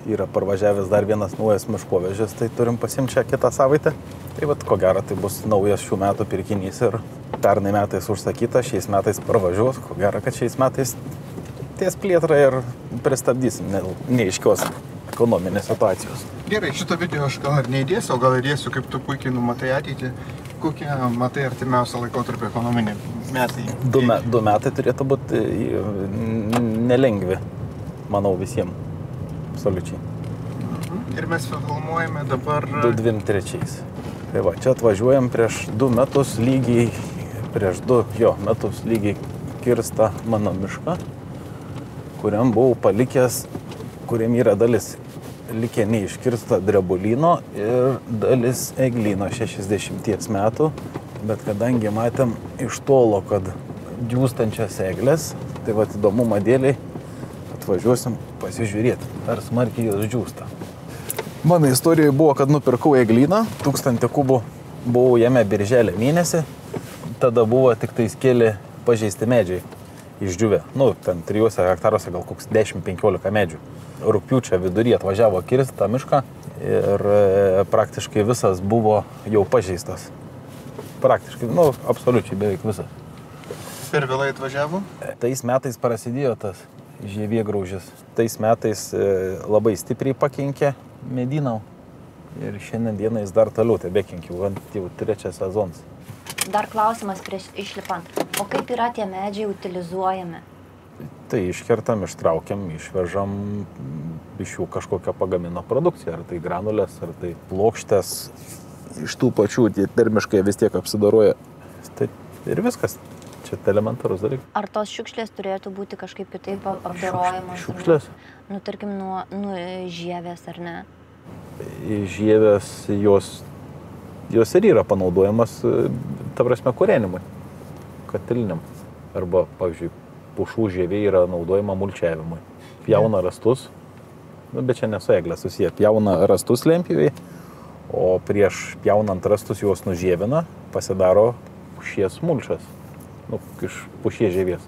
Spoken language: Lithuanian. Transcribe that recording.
yra parvažiavęs dar vienas naujas miškovežis, tai turim pasimti čia kitą savaitę. Tai vat, ko gero, tai bus naujas šių metų pirkinys ir pernai metais užsakyta, šiais metais parvažiuos, ko gero, kad šiais metais ties plėtrą ir pristabdysim neaiškios ekonominės situacijos. Gerai, šito video aš gal ir neįdėsiu, o gal įdėsiu, kaip tu puikiai numatai ateitį. Kokie matai artimiausią laikotarpį ekonominį metai? Du metai turėtų būti nelengvi, manau, visiems. Absoliučiai. Ir mes filmuojame dabar... 23. Tai va, čia atvažiuojam prieš 2 metus lygiai, metus lygiai kirsta mano mišką, kuriam buvau palikęs, kuriam yra dalis likę neiškirsta drebulyno ir dalis eglyno 60 metų, bet kadangi matėm iš tolo, kad džiūstančias eglės, tai va įdomumą dėliai atvažiuosim pasižiūrėti, ar smarkiai jos džiūsta. Mano istorijoje buvo, kad nupirkau eglyną, 1000 kubų, buvau jame birželio mėnesį, tada buvo tik tais keli pažeisti medžiai išdžiūvę. Ten 3 hektaruose gal koks 10-15 medžių. Rugpjūčio vidury atvažiavo kirsti tą mišką ir praktiškai visas buvo jau pažeistas. Praktiškai, absoliučiai beveik visas. Per vėlai atvažiavo? Tais metais prasidėjo tas žievėgraužis. Tais metais labai stipriai pakenkė medynam ir šiandien dieną jis dar toliau tebekenkė, jau 3 sezonas. Dar klausimas prieš išlipant. O kaip yra tie medžiai utilizuojami? Tai iškertam, ištraukiam, išvežam iš jų kažkokią pagamino produkciją. Ar tai granulės, ar tai plokštės. Iš tų pačių tie termiškai vis tiek apsidaroja. Tai ir viskas. Čia elementarus dalykas. Ar tos šiukšlės turėtų būti kažkaip kitaip apdorojamos? Šiukšlės? Tarkim, nuo žievės, ar ne? Žievės, jos ir yra panaudojamas, ta prasme, kūrenimui, katiliniam. Arba, pavyzdžiui, pušų žievė yra naudojama mulčiavimui. Pjauna rastus, bet čia nesu eglė susiję, pjauna rastus lempjuvai, o prieš pjaunant rastus juos nužievina, pasidaro pušies mulčas, iš pušies žievės.